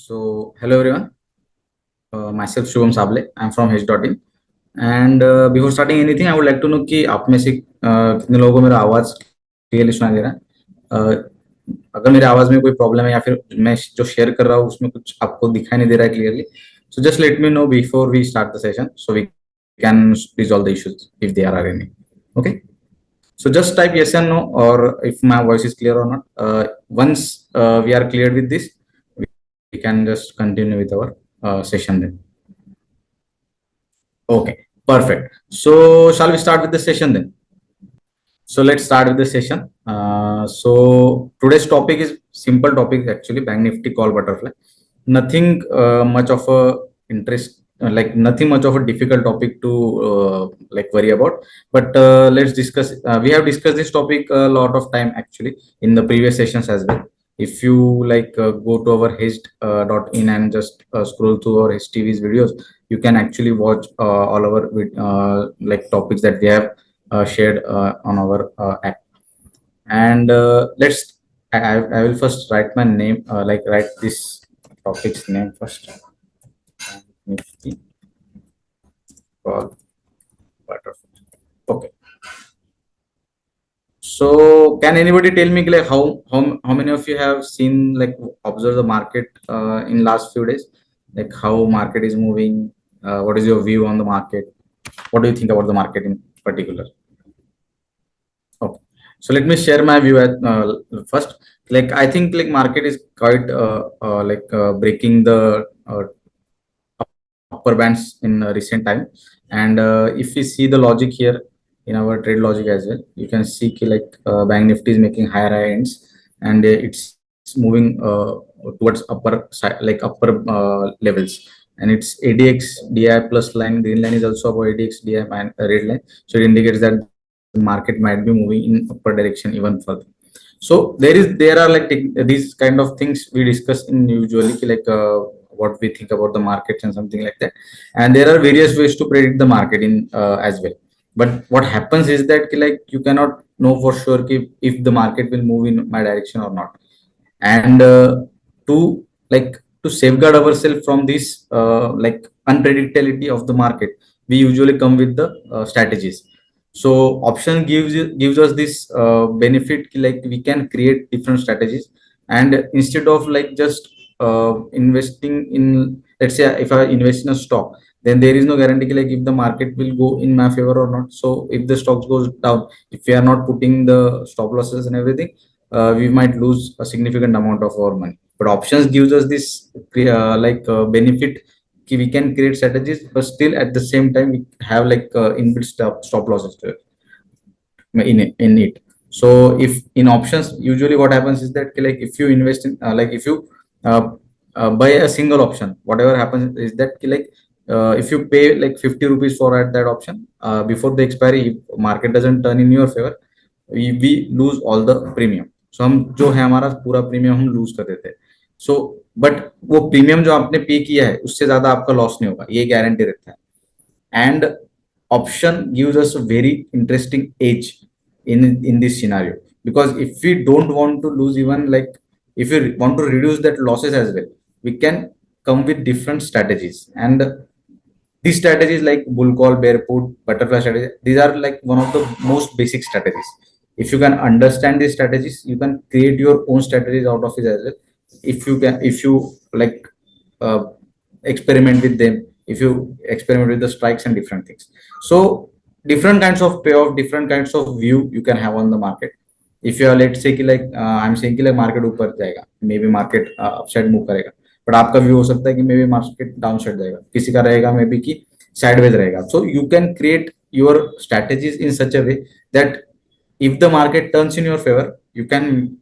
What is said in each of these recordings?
Hello everyone. Myself Shubham Sable. I'm from H.in. And before starting anything, I would like to know कि आप में से कितने लोगों को मेरा आवाज क्लियरली सुनाई दे रहा है. Uh, अगर मेरे आवाज में कोई प्रॉब्लम है या फिर मैं जो शेयर कर रहा हूँ उसमें कुछ आपको दिखाई नहीं दे रहा है clearly, so just let me know before we start the session so we can resolve the issues if there are any. Okay. So just type yes and no or if my voice is clear or not. Once we are cleared with this, we can just continue with our session then. Okay, perfect. So shall we start with the session then? So let's start with the session. So today's topic is simple topic actually, Bank Nifty call butterfly. Nothing much of a interest, like nothing much of a difficult topic to like worry about. But let's discuss. We have discussed this topic a lot of time actually in the previous sessions as well. If you like go to our hist.in and just scroll through our HTV's videos, you can actually watch all our like topics that we have shared on our app. And I will first write my name, like write this topic's name first. Nifty call butterfly. Okay. So can anybody tell me like how many of you have seen like observe the market in last few days? Like how market is moving? What is your view on the market? What do you think about the market in particular? Okay. So let me share my view at first. Like I think like market is quite breaking the upper bands in recent time. And if we see the logic here in our trade logic as well, you can see like Bank Nifty is making higher high ends, and it's moving towards upper side, like upper levels. And it's ADX DI plus line, green line is also above ADX DI red line, so it indicates that the market might be moving in upper direction even further. So there are like these kind of things we discuss in usually like what we think about the markets and something like that. And there are various ways to predict the market in as well. But what happens is that like you cannot know for sure if the market will move in my direction or not. And to like to safeguard ourselves from this like unpredictability of the market, we usually come with the strategies. So option gives us this benefit like we can create different strategies. And instead of like just investing in, let's say if I invest in a stock, then there is no guarantee like if the market will go in my favor or not. So if the stock goes down, if we are not putting the stop losses and everything, we might lose a significant amount of our money. But options gives us this benefit we can create strategies, but still at the same time we have like inbuilt stop losses to it, in it. So if in options, usually what happens is that like if you invest in like if you uh, buy a single option, whatever happens is that like if you pay like 50 rupees for at that option, before the expiry, if market doesn't turn in your favor, we lose all the premium. So हम जो है हमारा पूरा premium हम loose कर देते हैं. So but वो प्रीमियम जो आपने पे किया है उससे ज्यादा आपका लॉस नहीं होगा, ये गारंटी रहता है. And option gives us a very interesting edge in this scenario, because if we don't want to lose, even like if we want to reduce that losses as well, we can come with different strategies. And these strategies like bull call, bear put, butterfly strategy, these are like one of the most basic strategies. If you can understand these strategies, you can create your own strategies out of it as well. If you like uh, experiment with them, if you experiment with the strikes and different things. So different kinds of payoff, different kinds of view you can have on the market. If you are, let's say कि like I'm saying कि like market ऊपर जाएगा, maybe market upside move करेगा, but आपका view हो सकता है कि maybe market downside जाएगा, किसी का रहेगा maybe कि sideways रहेगा. So you can create your strategies in such a way that if the market turns in your favor, you can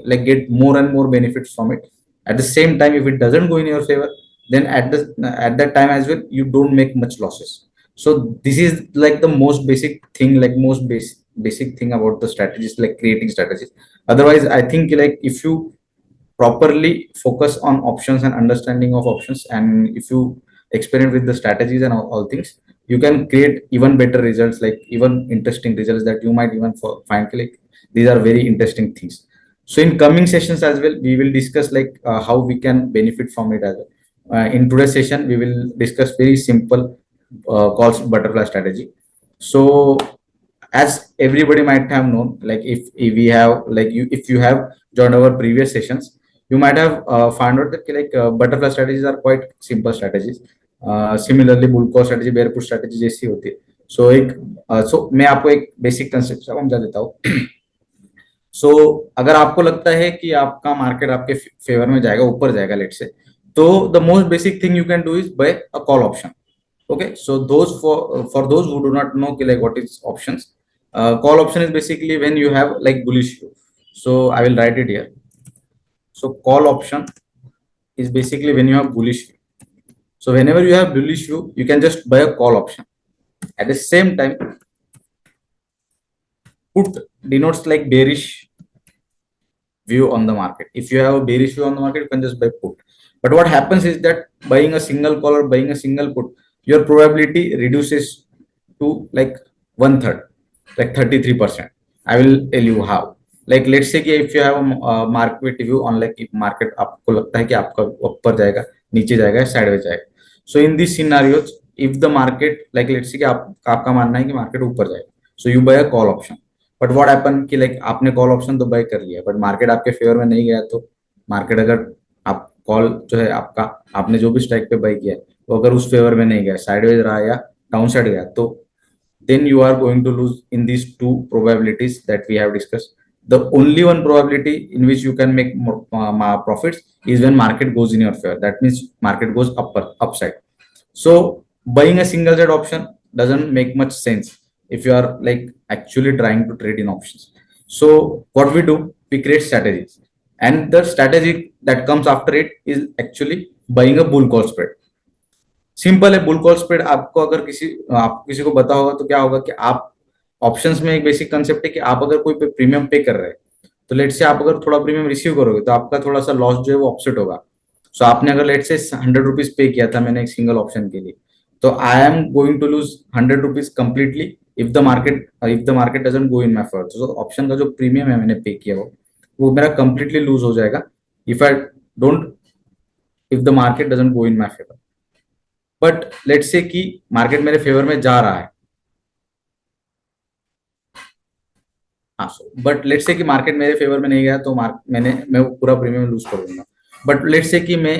like get more and more benefits from it. At the same time, if it doesn't go in your favor, then at that time as well you don't make much losses. So this is like the most basic thing, like most basic thing about the strategies, like creating strategies. Otherwise I think like if you properly focus on options and understanding of options, and if you experiment with the strategies and all things, you can create even better results, like even interesting results that you might even find like these are very interesting things. So in coming sessions as well, we will discuss like how we can benefit from it as well. In today's session, we will discuss very simple called butterfly strategy. So as everybody might have known, like if we have like you, if you have joined our previous sessions, you might have found out that like butterfly strategies are quite simple strategies. Similarly, बुलकॉल strategy, बेयरपुट strategy जैसी होती है. So एक so मैं आपको एक basic concept समझा देता हूँ. सो अगर आपको लगता है कि आपका मार्केट आपके फेवर में जाएगा, ऊपर जाएगा लेट से, तो the most basic thing you can do is by a call option. Okay, so those for those who do not know like what is options, call option is basically when you have like bullish view. So I will write it here. So call option is basically when you have bullish view. So whenever you have bullish view, you can just buy a call option. At the same time, put denotes like bearish view on the market. If you have a bearish view on the market, you can just buy put. But what happens is that buying a single call or buying a single put, your probability reduces to like one third, like 33%. I will tell you how. Like let's say कि if you have a market view on like if market आपको लगता है कि आपका ऊपर जाएगा, नीचे जाएगा, साइडवेज जाएगा. So in these scenarios, if the market like let's say कि आपका मानना है कि मार्केट ऊपर जाएगा, so you buy a call option. But what happen कि लाइक आपने कॉल ऑप्शन तो बाय कर लिया, बट मार्केट आपके फेवर में नहीं गया, तो मार्केट अगर आप कॉल जो है आपका आपने जो भी स्ट्राइक पे बाय किया वो अगर उस फेवर में नहीं गया, साइडवेज रहा या डाउन साइड गया, तो then you are going to lose in these two probabilities that we have discussed. The only one probability in which you can make more profits is when market goes in your favor. That means market goes upside. So buying a single side option doesn't make much sense if you are like actually trying to trade in options. So what we do, we create strategies, and the strategy that comes after it is actually buying a bull call spread. Simple है, bull call spread. आपको अगर किसी को पता होगा तो क्या होगा कि आप ऑप्शंस में एक बेसिक कंसेप्ट है कि आप अगर कोई प्रीमियम पे कर रहे हैं, तो लेट से आप अगर थोड़ा प्रीमियम रिसीव करोगे तो आपका थोड़ा सा लॉस जो है वो ऑफसेट होगा. सो आपने अगर लेट से 100 रुपीज पे किया था मैंने एक सिंगल ऑप्शन के लिए, तो I am going to lose 100 rupees completely if the market doesn't go in my favour. तो ऑप्शन का जो प्रीमियम है मैंने पे किया वो मेरा कंप्लीटली लूज हो जाएगा if I don't if the market doesn't go in my favour. But let's say कि मार्केट मेरे फेवर में जा रहा है, हाँ, बट लेट्स से कि मार्केट मेरे फेवर में नहीं गया, तो मैं वो पूरा प्रीमियम लूज कर दूंगा. बट लेट्स से कि मैं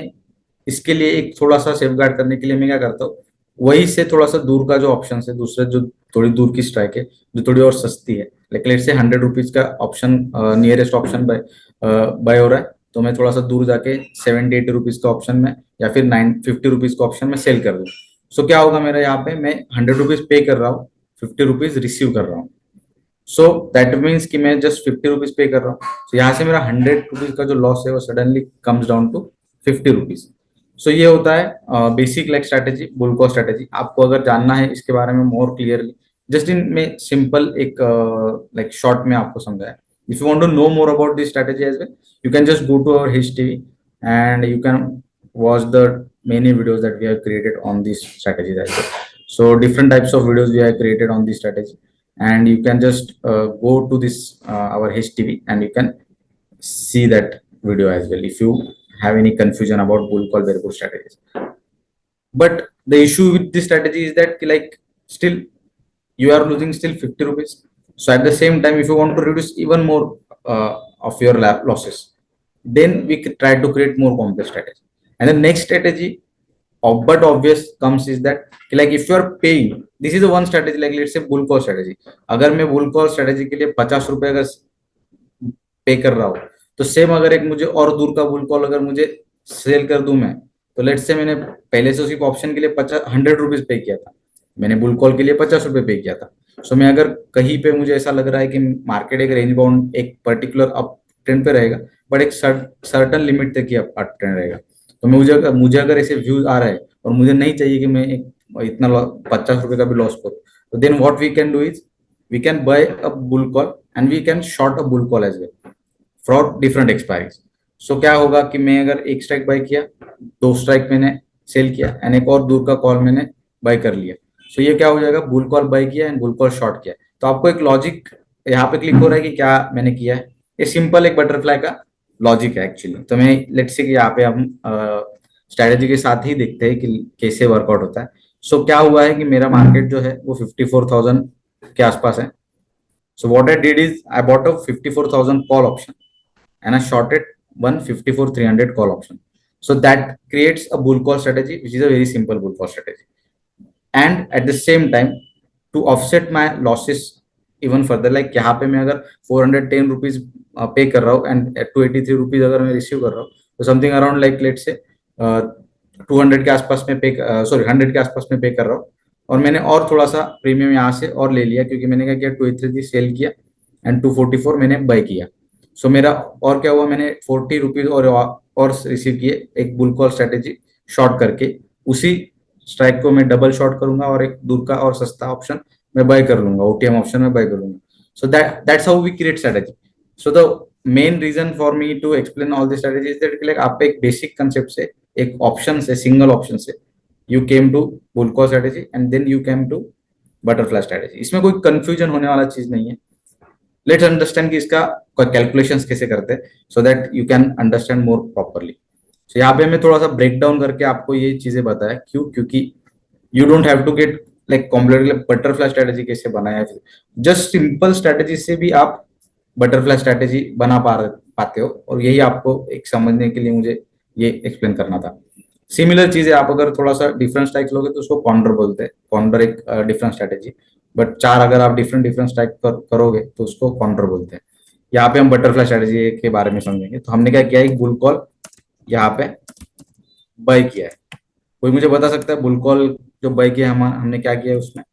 इसके लिए एक थोड़ा सा सेफगार्ड करने के लिए मैं क्या करता हूँ, वही से थोड़ा सा दूर का जो ऑप्शन है, दूसरे जो थोड़ी दूर की स्ट्राइक है जो थोड़ी और सस्ती है, लाइक लेट्स से 100 रुपीज का ऑप्शन नियरेस्ट ऑप्शन बाय हो रहा है, तो मैं थोड़ा सा दूर जाके 70-80 रुपीज का ऑप्शन में या फिर 950 रुपीज का ऑप्शन में सेल कर दूँ. सो क्या होगा मेरा यहाँ पे, मैं 100 रुपीज पे कर रहा हूँ, 50 रुपीज रिसीव कर रहा हूँ. सो दैट मीन्स कि मैं जस्ट 50 रुपीज पे कर रहा हूँ. तो यहाँ से मेरा 100 रुपीज का जो लॉस है वो suddenly comes down to 50 rupees. सो ये होता है basic like strategy, bull call strategy. आपको अगर जानना है इसके बारे में मोर क्लियरली, जस्ट इन में सिंपल एक लाइक शॉर्ट में आपको समझाया. If you want to know more about this strategy as well, you can just go to our HTV and you can watch the many videos that we have created on these strategies as well. So different types of videos we have created on this strategy, and you can just go to this our HTV and you can see that video as well if you have any confusion about bull call bear put strategies. But the issue with this strategy is that like still you are losing still 50 rupees. So at the same time, if you want to reduce even more of your losses, then we could try to create more complex strategy. And the next strategy but obvious comes is that like if you are paying, this is the one strategy, like let's say bull call strategy. अगर मैं bull call strategy के लिए 50 रुपए अगर पे कर रहा हूँ, तो सेम अगर एक मुझे और दूर का बुल कॉल अगर मुझे सेल कर दूं मैं, तो लेट्स से मैंने पहले से उसी ऑप्शन के लिए 100 रुपीज पे किया था, मैंने बुल कॉल के लिए 50 रुपए पे किया था. सो मैं अगर कहीं पे मुझे ऐसा लग रहा है कि मार्केट एक रेंज बाउंड एक पर्टिकुलर अप ट्रेंड पे रहेगा, बट एक सर्टन लिमिट तक ही अप ट्रेंड रहेगा, तो मुझे अगर ऐसे व्यूज आ रहा है और मुझे नहीं चाहिए कि मैं एक इतना 50 रुपए का भी लॉस करूँ, तो then what we can do is we can buy a bull call and we can short a bull call as well for different expiries. सो क्या होगा कि मैं अगर एक स्ट्राइक बाय किया, दो स्ट्राइक मैंने सेल किया एंड एक और दूर का कॉल मैंने बाय कर लिया. सो ये क्या हो जाएगा, बुल कॉल बाय किया एंड बुल कॉल शॉर्ट किया. तो आपको एक लॉजिक यहाँ पे क्लिक हो रहा है कि क्या मैंने किया है. ये सिंपल एक बटरफ्लाई का लॉजिक है एक्चुअली। तो मैं लेट्स से कि यहाँ पे हम स्ट्रेटेजी के साथ ही देखते हैं कि कैसे वर्कआउट होता है। सो क्या हुआ है कि मेरा मार्केट जो है वो 54,000 के आसपास है। So what I did is I bought a 54,000 call option and I shorted one 54,300 call option. So that creates a bull call strategy, which is a very simple bull call strategy. And at the same time, to offset my losses even further, like यहाँ पे मैं अगर 410 rupees पे कर रहा हूँ and 283 rupees अगर मैं रिसीव कर रहा हूँ, तो समथिंग अराउंड लाइक लेट से 200 के आसपास में पे, सॉरी 100 के आसपास में पे कर रहा हूँ। और मैंने और थोड़ा सा प्रीमियम यहाँ से और ले लिया, क्योंकि मैंने क्या किया 283 सेल किया एंड 244 मैंने बाय किया। सो मेरा और क्या हुआ, मैंने 40 रुपीज और रिसीव किए एक बुल कॉल स्ट्रेटेजी शॉर्ट करके। उसी स्ट्राइक को मैं डबल शॉर्ट करूंगा और एक दूर का और सस्ता ऑप्शन मैं बाय कर लूंगा, ओटीएम ऑप्शन में बाय कर लूंगा। So that's how we create strategy. So the main reason for me to explain all this strategy is that like आप एक बेसिक कंसेप्ट से, एक ऑप्शन से, सिंगल ऑप्शन से you came to bull call strategy and then you came to butterfly strategy. इसमें कोई confusion होने वाला चीज नहीं है। लेट्स अंडरस्टैंड कि इसका कैलकुलेशंस कैसे करते हैं, so that you can understand more properly. तो यहाँ पे मैं थोड़ा सा ब्रेक डाउन करके आपको ये चीजें बताया, क्यों? क्योंकि you don't have to get like completely butterfly strategy कैसे बनाया। जस्ट सिंपल स्ट्रेटेजी से भी आप बटरफ्लाई स्ट्रेटेजी बना पाते हो, और यही आपको एक समझने के लिए मुझे ये एक्सप्लेन करना था। सिमिलर चीज है, आप अगर थोड़ा सा डिफरेंट स्ट्राइक्स लोगे तो उसको कॉन्डर बोलते हैं। कॉन्डर एक डिफरेंट स्ट्रेटेजी, बट चार अगर आप डिफरेंट डिफरेंट स्ट्राइक करोगे तो उसको कॉन्डर बोलते हैं। यहाँ पे हम बटरफ्लाई स्ट्रेटेजी के बारे में समझेंगे। तो हमने क्या किया, एक बुल कॉल यहाँ पे बाय किया है। कोई मुझे बता सकता है बुल कॉल जो बाय किया हमने क्या किया है उसमें?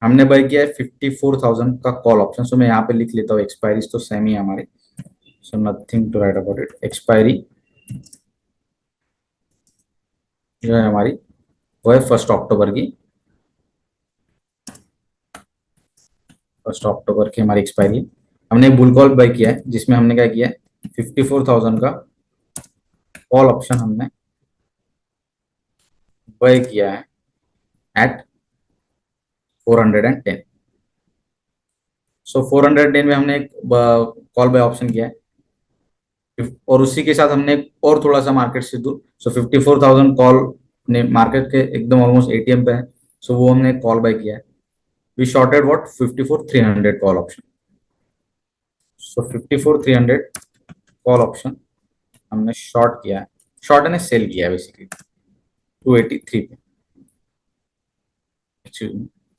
हमने बाय किया है 54,000 का कॉल ऑप्शन। सो मैं यहाँ पे लिख लेता हूँ, एक्सपायरी तो सेम ही है हमारी, so nothing to write about it. Expiry जो है हमारी वो है 1 अक्टूबर की। 1 अक्टूबर की हमारी एक्सपायरी। हमने बुल कॉल बाय किया है जिसमें हमने क्या किया है, 54,000 का कॉल ऑप्शन हमने बाय किया है एट 410। सो 410 में हमने एक कॉल बाय ऑप्शन किया है, और उसी के साथ हमने और थोड़ा सा मार्केट से दूर, सो 54,000 कॉल ने मार्केट के एकदम ऑलमोस्ट एटीएम पे है, सो वो हमने कॉल बाय किया है। We shorted what 54,300 call option. सो 54,300 कॉल ऑप्शन हमने शॉर्ट किया है, शॉर्ट ने सेल किया है बेसिकली 283 पे।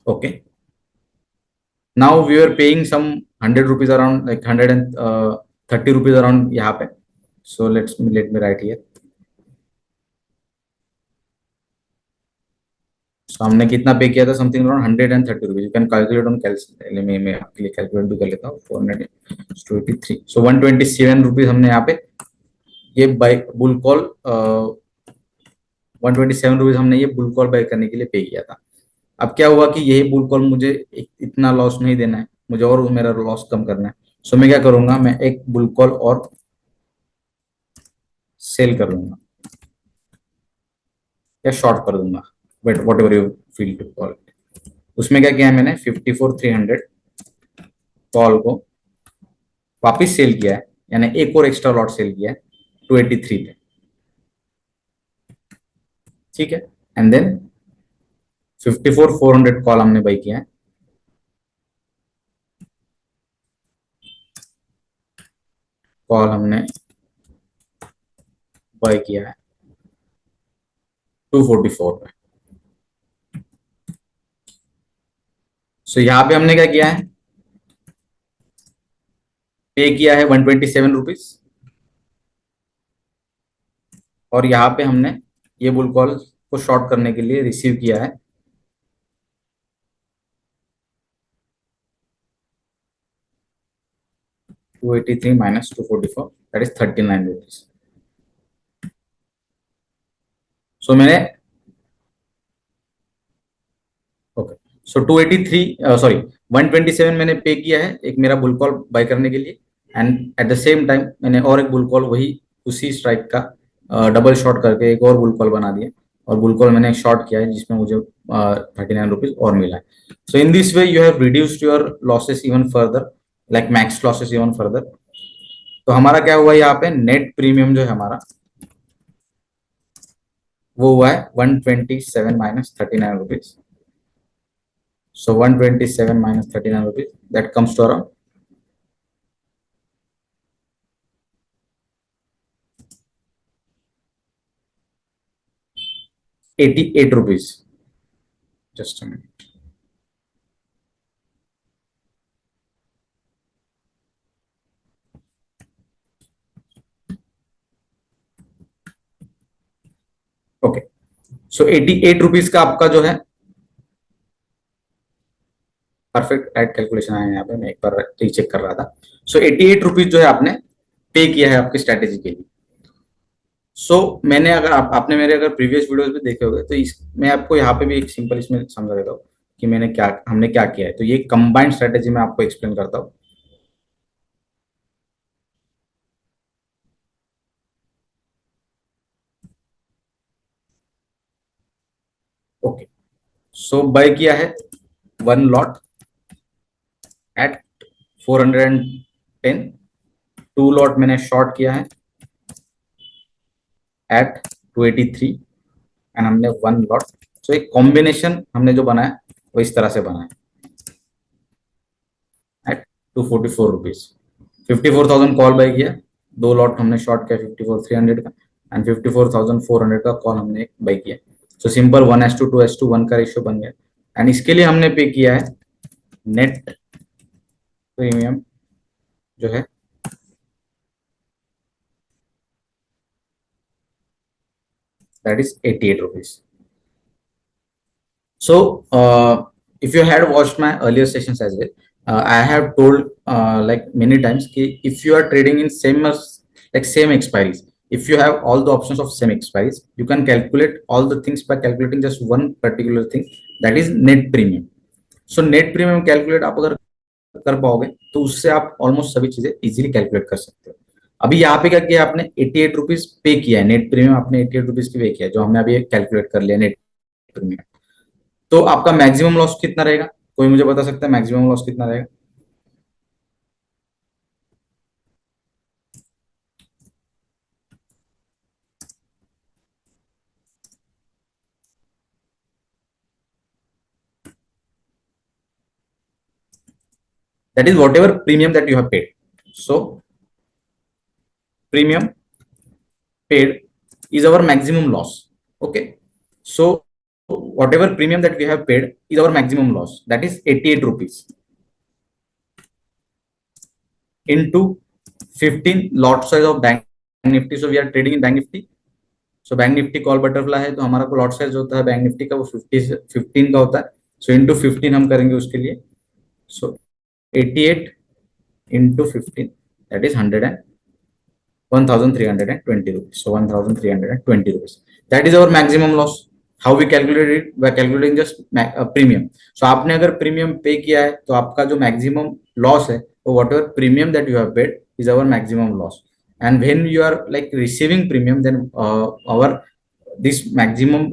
Okay, now we are paying some 100 rupees around, like 130 rupees around यहाँ पे। So let me write here. So हमने कितना पे किया था, something around 130 rupees. You can calculate on calculate, मैं आपके लिए कैलकुलेट भी कर लेता हूँ। 483, सो 127 रुपीज हमने यहाँ पे ये बाय बुल कॉल 127 रुपीज हमने ये बुल कॉल बाय करने के लिए पे किया था। अब क्या हुआ कि यही बुल कॉल मुझे इतना लॉस नहीं देना है, मुझे और मेरा लॉस कम करना है। सो मैं क्या करूंगा, मैं एक बुल कॉल और सेल कर लूंगा या शॉर्ट कर दूंगा, but whatever you feel to call. उसमें क्या किया है मैंने, 54,300 कॉल को वापिस सेल किया है, यानी एक और एक्स्ट्रा लॉट सेल किया है 283 पे। ठीक है, एंड देन 54,400 कॉल हमने बाई किया है। कॉल हमने बाई किया है 244 पे। सो यहाँ पे हमने क्या किया है, पे किया है 127 रुपीज, और यहाँ पे हमने ये बुल कॉल को शॉर्ट करने के लिए रिसीव किया है 283 माइनस 244, दैट इज 39 रुपीज। सो मैंने ओके, सो 283 सॉरी 127 मैंने पे किया है एक मेरा बुल कॉल बाय करने के लिए, and eight the same time मैंने और एक बुल कॉल वही उसी स्ट्राइक का डबल शॉर्ट करके एक और बुल कॉल बना दिया, और बुल कॉल मैंने शॉर्ट किया है जिसमें मुझे 39 रुपीज और मिला है। So in this way you have reduced your losses even further, like max losses even further. तो हमारा क्या हुआ यहाँ पे, नेट प्रीमियम जो है हमारा वो हुआ है 127 माइनस 39 रुपीज। सो 127 माइनस 39 rupees, that comes to around 88 rupees. Just a minute. Okay, so 88 rupees का आपका जो है, परफेक्ट राइट कैलकुलेशन आया यहाँ पे, मैं एक बार रीचेक कर रहा था। सो 88 रुपीज जो है आपने पे किया है आपकी स्ट्रेटेजी के लिए। मैंने अगर आपने मेरे अगर प्रीवियस वीडियोस भी देखे होंगे तो इस मैं आपको यहाँ पे भी एक सिंपल इसमें समझा देता हूँ कि हमने क्या किया है। तो ये कंबाइंड स्ट्रेटेजी में आपको एक्सप्लेन करता हूँ। ओके, बाय किया है one lot at 410। Two lot मैंने शॉर्ट किया है एट 283, एंड हमने वन लॉट। एक कॉम्बिनेशन हमने जो बनाया वो इस तरह से बनाया एट 244 रुपीज। 54,000 कॉल बाय किया, दो लॉट हमने शॉर्ट किया 54,300 का, एंड 54,400 का कॉल हमने बाय किया। सिंपल 1:2:1 का रेशियो बन गया। एंड इसके लिए हमने पे किया है नेट प्रीमियम जो है that is 88 rupees. If you had watched my earlier sessions as well, I have told like many times कि if you are trading in same expiries, if you have all the options of same expiries, you can calculate all the things by calculating just one particular thing, that is net premium. Net premium calculate आप अगर कर पाओगे तो उससे आप almost सभी चीजें easily calculate कर सकते हो। अभी यहाँ पे क्या किया आपने, 88 रुपीज पे किया है नेट प्रीमियम, आपने 88 रुपीज की पे किया है, जो हमने अभी कैलकुलेट कर लिया नेट प्रीमियम। तो आपका मैक्सिमम लॉस कितना रहेगा, कोई मुझे बता सकता है मैक्सिमम लॉस कितना रहेगा? That is whatever premium that you have paid. So premium paid is our maximum loss. Okay, so whatever premium that we have paid is our maximum loss, that is 88 rupees into 15 lot size of bank nifty. So we are trading in bank nifty. So bank Nifty call butterfly है, तो हमारा को lot size होता है bank Nifty का वो 15 का होता है। सो इंटू 15 हम करेंगे उसके लिए। सो 88 into 15, that is 1,320 rupees. So 1,320 rupees. That is our maximum loss. How we calculate it? By calculating just premium. So आपने अगर प्रीमियम पे किया है तो आपका जो मैक्सिमम लॉस है वो whatever premium that you have paid is our maximum loss. And when you are like receiving premium, then our this maximum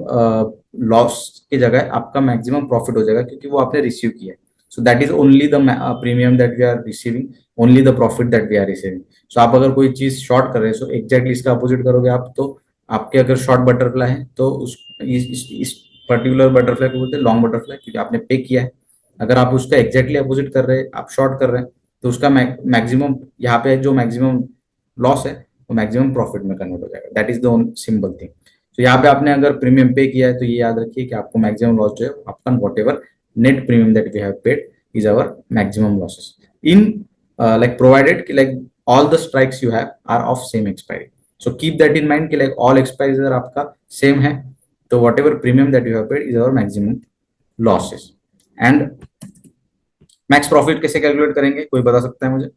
loss की जगह आपका मैक्सिमम प्रॉफिट हो जाएगा, क्योंकि वो आपने रिसीव किया है। So that is only the premium that we are receiving, only the profit that we are receiving. So आप अगर कोई चीज शॉर्ट कर रहे हैं, सो एग्जैक्टली इसका अपोजिट करोगे आप, तो आपके अगर शॉर्ट बटरफ्लाई है तो इस पर्टिकुलर बटरफ्लाई को बोलते हैं लॉन्ग बटरफ्लाई, क्योंकि आपने पे किया है। अगर आप उसका एग्जैक्टली अपोजिट कर रहे हैं, आप शॉर्ट कर रहे हैं, तो उसका मैक्सिमम यहाँ पे जो मैक्सिमम लॉस है वो मैक्सिमम प्रॉफिट में कन्वर्ट हो जाएगा। That is the simple thing. तो यहाँ पे आपने अगर प्रीमियम पे किया है तो ये याद रखिए कि आपको मैक्सिमम लॉस जो है आपका whatever net premium that we have paid is our maximum losses in like provided कि like all the strikes you have are of same expiry. So keep that in mind कि like all expiries अगर आपका same है तो whatever premium that you have paid is our maximum losses. And max profit कैसे calculate करेंगे, कोई बता सकता है मुझे?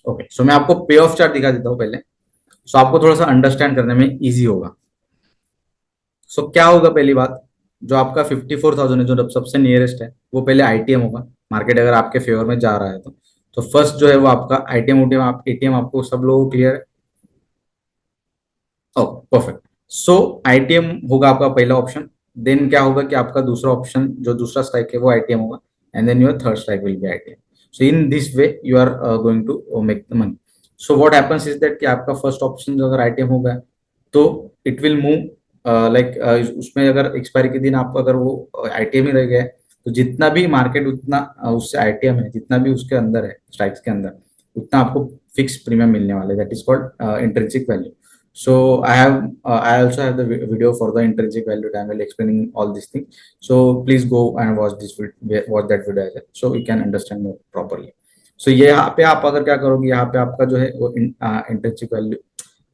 ओके, सो मैं आपको पे ऑफ चार्ट दिखा देता हूँ पहले, सो आपको थोड़ा सा अंडरस्टैंड करने में इजी होगा। क्या होगा, पहली बात, जो आपका 54,000 है जो सबसे नियरेस्ट है वो पहले आईटीएम होगा। मार्केट अगर आपके फेवर में जा रहा है तो फर्स्ट जो है वो आपका आईटीएम उटीएम एटीएम आपको सब लोगों को क्लियर है? ओ परफेक्ट। आईटीएम होगा आपका पहला ऑप्शन। देन क्या होगा कि आपका दूसरा ऑप्शन जो दूसरा स्ट्राइक है वो आईटीएम होगा, and then your third strike will be ITM. So in this way you are going to make the money. So what happens is that कि आपका फर्स्ट ऑप्शन अगर आईटीएम होगा तो इट विल मूव लाइक उसमें अगर expiry के दिन आप अगर वो आईटीएम ही रह गया है तो जितना भी मार्केट उतना उससे आईटीएम है जितना भी उसके अंदर है स्ट्राइक्स के अंदर उतना आपको फिक्स प्रीमियम मिलने वाला है. That is called intrinsic value. So I also have the video for the intrinsic value. I will explaining all these things. So please go and watch that video as well, so you can understand more properly. So ये यहाँ पे आप अगर क्या करोगे यहाँ पे आपका जो है वो इंट्रिंसिक वैल्यू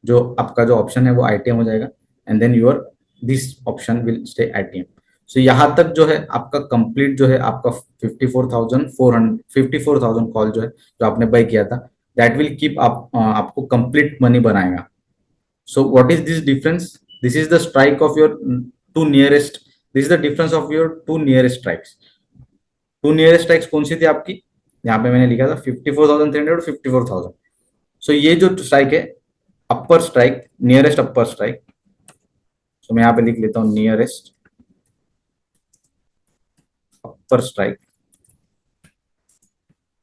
जो आपका जो ऑप्शन है वो आईटीएम हो जाएगा and then your this option will stay ITM. So यहाँ तक जो है आपका कंप्लीट जो है आपका 54,000 कॉल जो है जो आपने बाय किया था दैट विल कीप आपको कंप्लीट मनी बनाएगा. So what is this difference? This is the strike of your two nearest. This is the difference of your two nearest strikes. Two nearest strikes कौन सी थी आपकी? यहाँ पे मैंने लिखा था 54,300 और 54,000. So ये जो स्ट्राइक है upper strike nearest upper strike. So मैं यहाँ पे लिख लेता हूँ nearest upper strike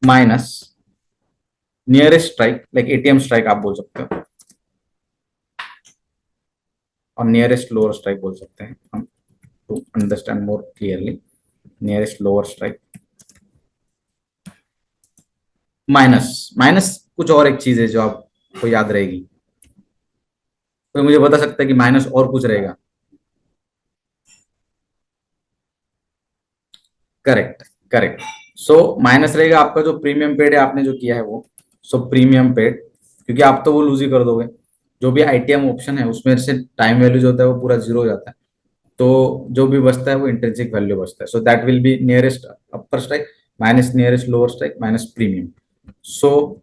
minus nearest strike like ATM strike आप बोल सकते हो और नियरेस्ट लोअर स्ट्राइक बोल सकते हैं हम to understand more clearly. Nearest lower strike minus minus कुछ और एक चीज है जो आपको याद रहेगी. तो मुझे बता सकता है कि माइनस और कुछ रहेगा. Correct correct. सो माइनस रहेगा आपका जो प्रीमियम पेड है आपने जो किया है वो. सो प्रीमियम पेड क्योंकि आप तो वो लूज ही कर दोगे. जो भी आईटीएम ऑप्शन है उसमें से टाइम वैल्यू जो होता है वो पूरा जीरो हो जाता है तो जो भी बचता है वो इंट्रिंसिक वैल्यू बचता है. So that will be nearest upper strike minus nearest lower strike minus premium. So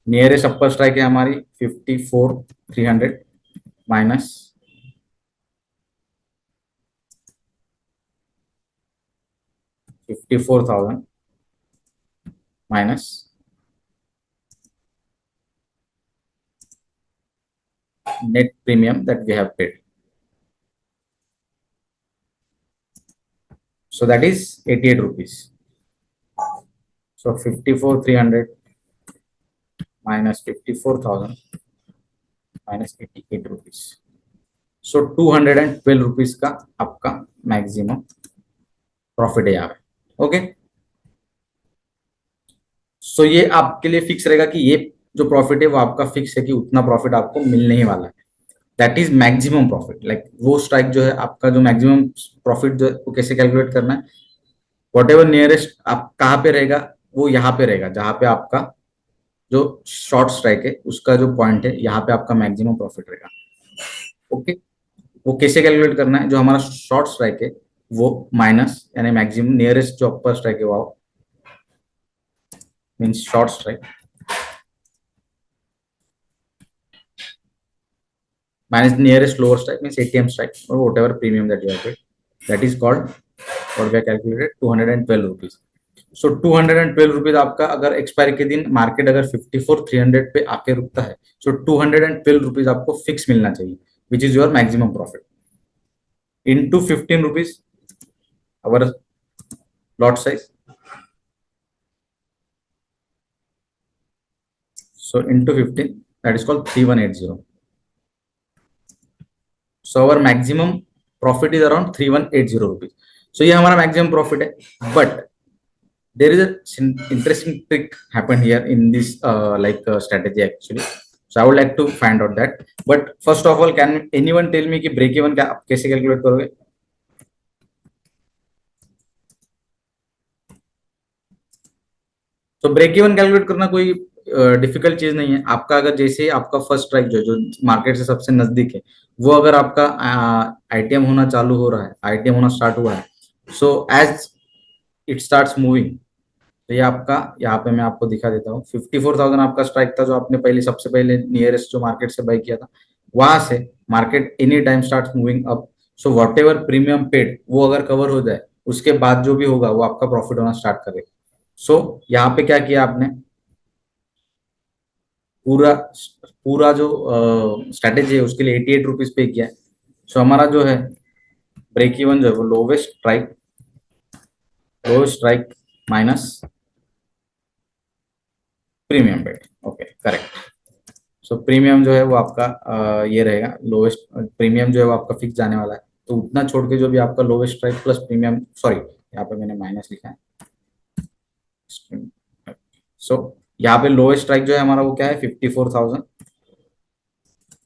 nearest upper strike है हमारी 54,300 minus 54,000 minus net premium that we have paid. So that is 88 rupees. So 54,300 minus 54,000 minus 88 rupees. So 212 rupees का आपका maximum profit है यहाँ पे. Okay. सो ये आपके लिए फिक्स रहेगा कि ये जो प्रॉफिट है वो आपका फिक्स है कि उतना प्रॉफिट आपको मिलने ही वाला है. That is maximum profit. Like वो स्ट्राइक जो है आपका जो मैक्सिमम प्रॉफिट जो है वो कैसे कैलकुलेट करना है. वॉट एवर नियरेस्ट आप कहाँ पे रहेगा वो यहाँ पे रहेगा जहाँ पे आपका जो शॉर्ट स्ट्राइक है उसका जो पॉइंट है यहाँ पे आपका मैक्सिमम प्रॉफिट रहेगा. ओके. वो कैसे कैलकुलेट करना है. जो हमारा शॉर्ट स्ट्राइक है वो माइनस यानी मैक्सिमम नियरेस्ट जो अपर स्ट्राइक है वो means short strike minus nearest lower strike means ATM strike or whatever premium that you have paid. That is called what we have calculated 212 rupees. So 212 rupees आपका अगर expiry के दिन market अगर 54,300 पे आके रुकता है so 212 rupees आपको फिक्स मिलना चाहिए which is your maximum profit into 15 rupees our lot size. So into 15 that is called 3180. So our maximum profit is around 3180 rupees. So ये हमारा maximum profit है. But there is a interesting trick happened here in this strategy actually. So I would like to find out that. But first of all, can anyone tell me कि break even क्या आप कैसे calculate करोगे? तो break even calculate करना कोई difficult चीज नहीं है. आपका अगर जैसे आपका फर्स्ट स्ट्राइक जो मार्केट से सबसे नजदीक है वो अगर आपका आईटीएम होना चालू हो रहा है आईटीएम होना स्टार्ट हुआ है so as it starts moving तो ये आपका यहाँ पे मैं आपको दिखा देता हूँ 54,000 आपका स्ट्राइक था जो आपने पहले सबसे पहले नियरेस्ट जो मार्केट से बाई किया था. वहां से market any time start moving up. So what ever premium paid वो अगर कवर हो जाए उसके बाद जो भी होगा वो आपका प्रॉफिट होना स्टार्ट करेगा. सो यहाँ पे क्या किया आपने पूरा पूरा जो स्ट्रेटेजी है उसके लिए 88 रुपीज पे किया है. सो हमारा जो है ब्रेक इवन जो है वो lowest strike minus premium bet. Okay, correct. So premium जो है वो आपका ये रहेगा, लोवेस्ट प्रीमियम जो है वो आपका फिक्स जाने वाला है, तो उतना छोड़ के जो भी आपका lowest strike plus premium, sorry यहाँ पे मैंने माइनस लिखा है। सो यहाँ पे लोएस्ट स्ट्राइक जो है हमारा वो क्या है, 54,000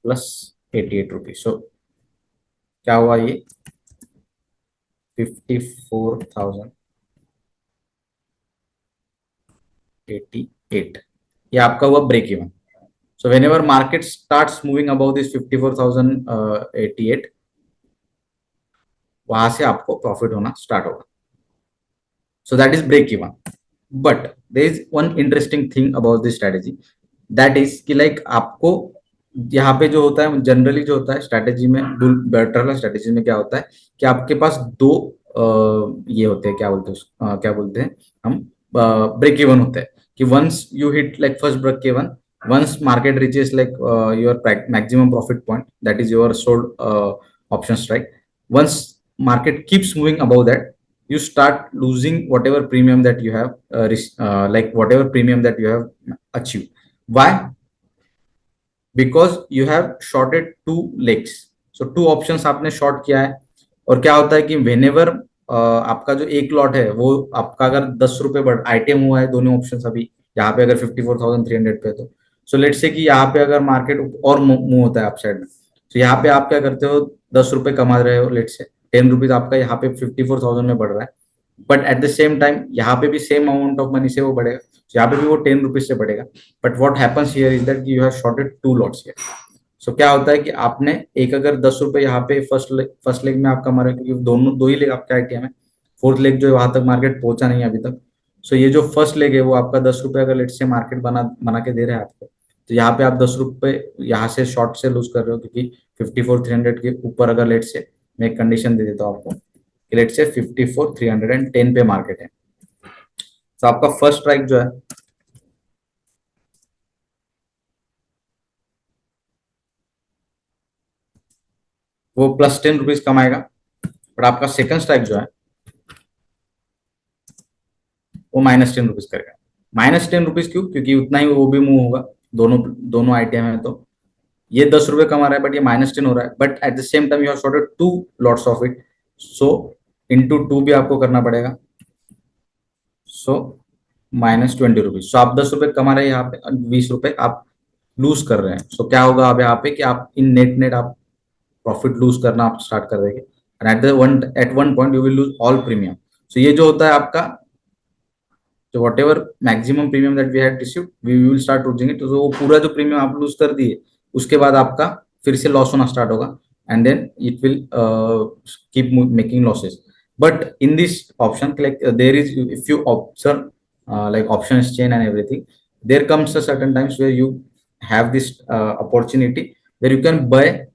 प्लस 88 रुपीज। सो क्या हुआ ये, 54,088, ये आपका हुआ break even. So whenever market start moving about this 54,088, वहां से आपको प्रॉफिट होना स्टार्ट होगा। So that is break even. But there is one interesting thing about this strategy, that is कि लाइक आपको यहाँ पे जो होता है जनरली जो होता है स्ट्रेटेजी में, बुल बेटर स्ट्रेटेजी में क्या होता है कि आपके पास दो ये होते हैं, क्या बोलते हैं क्या बोलते हैं हम, ब्रेक इवन होते हैं कि once you hit like first break even, once market reaches like your maximum profit point, that is your sold option strike, once market keeps moving above that, you start losing whatever premium that you have like whatever premium that you have achieved. Why? Because you have shorted two legs. So two options आपने short किया है, और क्या होता है कि whenever आपका जो एक लॉट है वो आपका अगर 10 रुपए बढ़ आइटम हुआ है, दोनों ऑप्शन अभी यहाँ पे अगर 54,300 पे, तो सो लेट्स से कि यहाँ पे अगर मार्केट और मूव होता है अप साइड में, तो यहाँ पे आप क्या करते हो, 10 रुपए कमा रहे हो, लेट्स से 10 रुपीज आपका यहाँ पे 54,000 में बढ़ रहा है, but at the same time यहाँ पे भी सेम अमाउंट ऑफ मनी से वो बढ़ेगा, तो यहाँ पे भी वो 10 रुपीज से बढ़ेगा। But what happens here is that you have shorted two lots here. So क्या होता है कि आपने एक अगर 10 रुपए यहाँ पे फर्स्ट लेग में आपका मारा, क्योंकि दोनों दो ही लेग आपका आईटीएम है, फोर्थ लेग जो है वहां तक मार्केट पहुंचा नहीं है अभी तक। सो ये जो फर्स्ट लेग है वो आपका 10 रुपए अगर लेट से मार्केट बना बना के दे रहा है आपको, तो यहाँ पे आप 10 रुपए यहाँ से शॉर्ट से लूज कर रहे हो, क्योंकि 54,300 के ऊपर अगर लेट से मैं एक कंडीशन दे देता हूँ आपको, लेट से 54,310 पे मार्केट है, तो आपका फर्स्ट स्ट्राइक जो है वो +10 रुपीज कमाएगा, बट आपका सेकंड स्ट्राइक जो है वो -10 रुपीज करेगा। -10 रुपीज क्यों, क्योंकि उतना ही वो भी मूव होगा, दोनों दोनों आइटम है, तो ये 10 रुपए कमा रहा है बट ये -10 हो रहा है, but at the same time you have shorted two lots of it, so into two भी आपको करना पड़ेगा, सो -20 रुपीज। सो आप 10 रुपए कमा रहे हैं यहाँ पे, 20 रुपए आप लूज कर रहे हैं। सो क्या होगा अब यहाँ पे कि आप इन नेट नेट आप प्रॉफिट लूज करना आप स्टार्ट कर देंगे, and at one point you will lose all premium. So ये जो होता है आपका, जो whatever maximum premium that we had received we will start losing it, तो वो पूरा जो प्रीमियम आप लूज कर दिए उसके बाद आपका फिर से लॉस होना स्टार्ट होगा, and then it will keep making losses. But in this option like there is, if you observe like options chain and everything, there comes a certain times where you have this opportunity where you can buy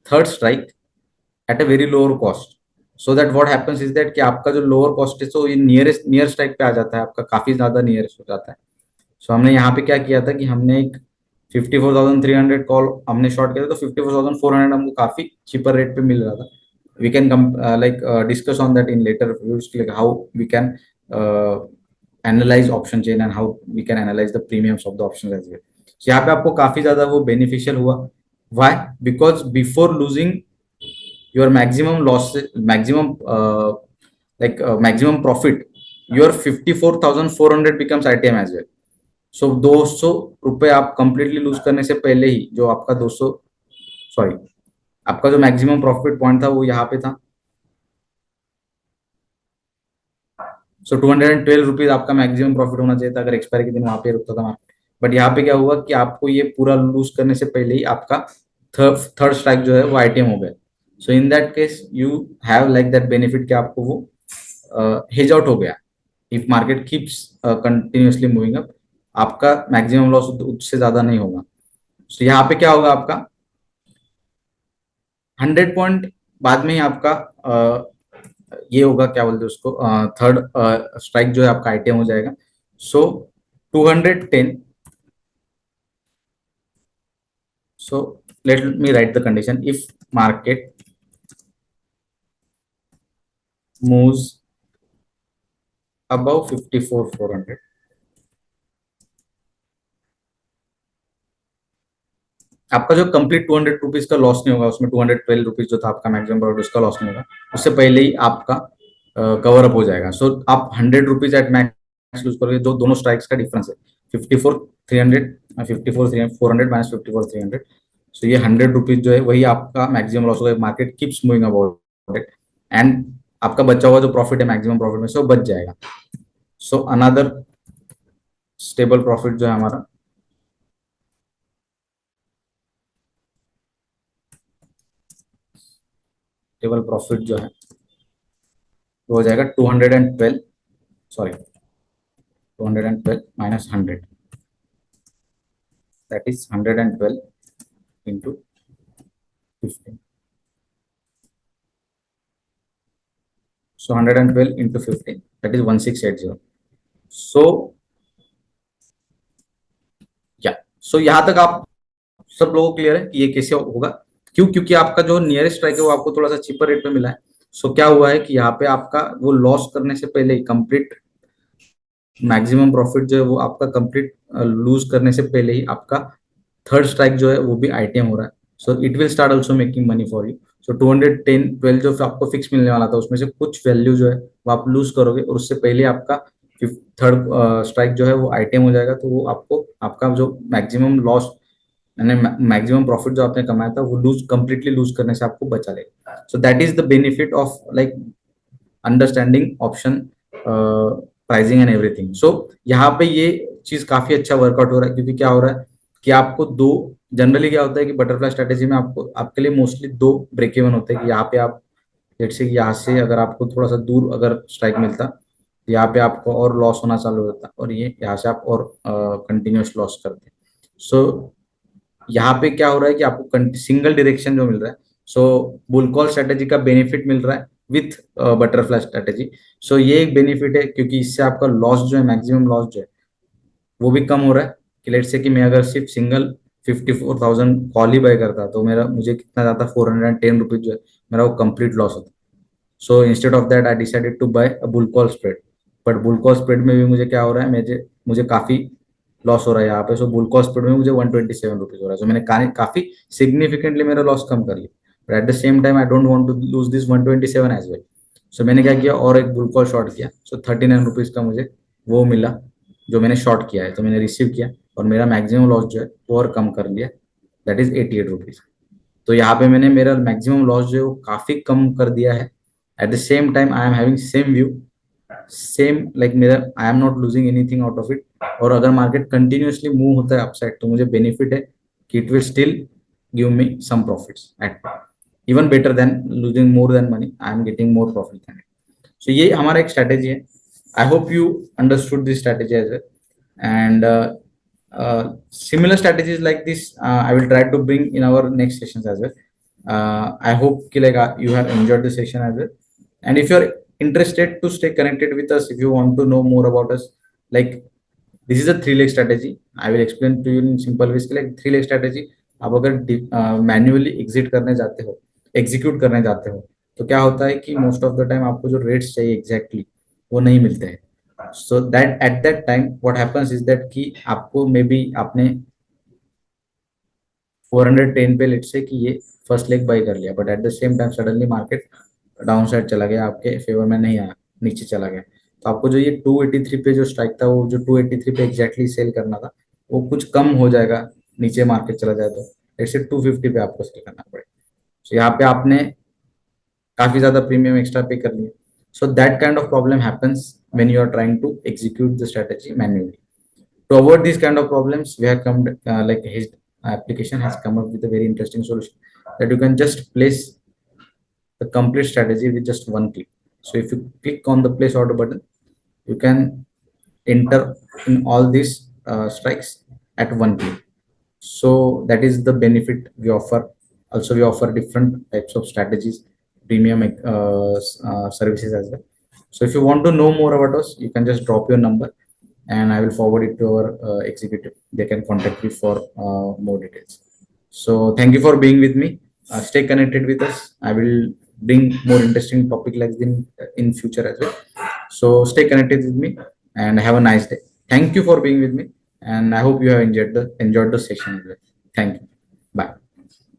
third strike at a very lower cost, so that what happens is that कि आपका जो lower cost है तो ये near strike पे आ जाता है, आपका काफी ज्यादा नियरेस्ट हो जाता है। सो हमने यहाँ पे क्या किया था कि हमने एक 54,300 कॉल हमने शॉर्ट किया था, तो 54,400 हमको काफी चीपर रेट पे मिल रहा था। We can like discuss on that in later videos, like how we can analyze option chain and how we can analyze the premiums of the options as well. So यहाँ पे आपको काफी ज्यादा वो बेनिफिशियल हुआ। Why? Because before losing your maximum loss, maximum profit, your 54,400 becomes ITM as well. सो 200 रुपए आप completely loose करने से पहले ही जो आपका 200, सॉरी आपका जो मैक्सिमम प्रॉफिट पॉइंट था वो यहाँ पे था, सो 212 रुपीज आपका मैक्सिमम प्रॉफिट होना चाहिए था अगर एक्सपायरी के दिन वहां पे रुकता था मार्केट। बट यहाँ पे क्या हुआ कि आपको ये पूरा लूज करने से पहले ही आपका थर्ड स्ट्राइक जो है वो आईटीएम हो गया। So in that case you have like that benefit कि आपको वो हेज आउट हो गया। If market keeps continuously moving up, आपका मैक्सिमम लॉस उससे ज्यादा नहीं होगा। तो यहाँ पे क्या होगा, आपका 100 पॉइंट बाद में ही आपका ये होगा, क्या बोलते हैं उसको, थर्ड स्ट्राइक जो है आपका आइटम हो जाएगा। सो 210, so let me write the condition, if market moves above 54,400. आपका जो कंप्लीट 200 रुपीज का लॉस नहीं होगा उसमें, 212 रुपीज जो था आपका मैक्सिमम प्रॉफिट, उसका लॉस नहीं होगा, उससे पहले ही आपका कवर अप हो जाएगा. सो आप 100 रुपीज एट मैक्स लूज करोगे. दोनों स्ट्राइक्स का डिफरेंस है 54,300, 54,400 माइनस 54,300. सो ये 100 रुपीज जो है वही आपका मैक्सिमम लॉस होगा. Market keeps moving about it, and आपका बचा हुआ जो प्रॉफिट है मैक्सिमम प्रॉफिट में से वो बच जाएगा. सो अनदर स्टेबल प्रॉफिट जो है हमारा, स्टेबल प्रॉफिट जो है वो हो जाएगा 212, sorry 212 minus 100, that is 112 into 15. So 112 into 15, that is 1680. So yeah, so यहाँ तक आप सब लोगों को क्लियर है कि ये कैसे होगा. क्यों? क्योंकि आपका जो नियरेस्ट स्ट्राइक है वो आपको थोड़ा सा चीपर रेट पे मिला है. सो क्या हुआ है कि यहाँ पे आपका वो लॉस करने से पहले ही कंप्लीट मैक्सिमम प्रॉफिट जो है वो आपका कंप्लीट लूज करने से पहले ही आपका थर्ड स्ट्राइक जो है वो भी आईटीएम हो रहा है. So it will start also making money for you. So 210 12 जो आपको फिक्स मिलने वाला था उसमें से कुछ वैल्यू जो है वो आप लूज करोगे, और उससे पहले आपका थर्ड स्ट्राइक जो है वो आईटीएम हो जाएगा. तो वो आपको आपका जो मैक्सिमम लॉस यानी मैक्सिमम प्रॉफिट जो आपने कमाया था वो लूज कंप्लीटली लूज करने से आपको बचा लेगा. So that is the benefit of like understanding option pricing and everything. So यहाँ पे ये चीज काफी अच्छा वर्कआउट हो रहा है, क्योंकि क्या हो रहा है कि आपको दो, जनरली क्या होता है कि बटरफ्लाई स्ट्रेटेजी में आपको आपके लिए मोस्टली दो ब्रेक इवन होते हैं. कि यहाँ पे आप लेट से यहाँ से अगर आपको थोड़ा सा दूर अगर स्ट्राइक मिलता, यहाँ पे आपको और लॉस होना चालू होता, और ये यहाँ से आप और कंटिन्यूस लॉस करते. सो यहाँ पे क्या हो रहा है कि आपको सिंगल डायरेक्शन जो मिल रहा है. सो बुल कॉल स्ट्रेटेजी का बेनिफिट मिल रहा है विथ बटरफ्लाई स्ट्रेटेजी. सो ये एक बेनिफिट है, क्योंकि इससे आपका लॉस जो है मैक्सिमम लॉस जो है वो भी कम हो रहा है. कि लेट से कि मैं अगर सिर्फ सिंगल 54,000 कॉल ही बाय करता तो मेरा मुझे कितना जाता, 410 रुपीज जो है मेरा वो कंप्लीट लॉस होता. So instead of that I decided to buy a bull call spread. But bull call spread में भी मुझे क्या हो रहा है, मुझे मुझे काफी लॉस हो रहा है यहाँ पे. सो बुल कॉल स्प्रेड में मुझे 127 रुपीज हो रहा है. सो मैंने काफी सिग्निफिकेंटली मेरा लॉस कम कर लिया. But at the same time I don't want to lose this 127 as well. So मैंने क्या किया, और एक बुल कॉल शॉर्ट किया. सो 39 रुपीज का मुझे वो मिला जो मैंने शॉर्ट किया है. तो मैंने रिसीव किया और मेरा मैक्सिमम लॉस जो है वो और कम कर लिया, दैट इज 88 रुपीज. तो यहाँ पे मैंने मेरा मैक्सिमम लॉस जो है वो काफी कम कर दिया है. At the same time I am having same view, same like मेरा, I am not losing anything out of it. और अगर मार्केट कंटिन्यूअसली मूव होता है अपसाइड तो मुझे बेनिफिट है कि it will still give me some profits at even better than losing more than money, I am getting more profit than it. So ये हमारा एक स्ट्रेटेजी है. I hope you understood this strategy as well. And similar strategies like this I will try to bring in our next sessions as well. I hope ki, like, you have enjoyed the session as well, and if you're interested to stay connected with us, if you want to know more about us, like this is a 3 leg strategy. I will explain to you in simple ways. Like 3 leg strategy, आप अगर manually exit करने जाते हो, execute करने जाते हो, तो क्या होता है कि मोस्ट ऑफ द टाइम आपको जो रेट्स चाहिए एग्जैक्टली वो नहीं मिलते हैं. So that at that time what happens is that कि आपको मे बी आपने 410 पे लेट से कि ये फर्स्ट लेग बाई कर लिया, but at the same time suddenly market down side चला गया, आपके फेवर में नहीं आया, नीचे चला गया. तो आपको जो ये 283 पे जो स्ट्राइक था, वो जो 283 पे एग्जैक्टली सेल करना था, वो कुछ कम हो जाएगा नीचे मार्केट चला जाए तो लेट से 250 पे आपको सेल करना पड़ेगा. तो यहाँ पे आपने काफी ज्यादा प्रीमियम एक्स्ट्रा पे कर लिया. So that kind of problem happens when you are trying to execute the strategy manually. To avoid these kind of problems, we have come like his application has come up with a very interesting solution that you can just place the complete strategy with just one click. So if you click on the place order button, you can enter in all these strikes at one click. So that is the benefit we offer. Also, we offer different types of strategies, premium services as well. So if you want to know more about us, you can just drop your number and I will forward it to our executive. They can contact you for more details. So thank you for being with me. Stay connected with us. I will bring more interesting topic like this in future as well. So stay connected with me and have a nice day. Thank you for being with me, and I hope you have enjoyed the session. Thank you. Bye.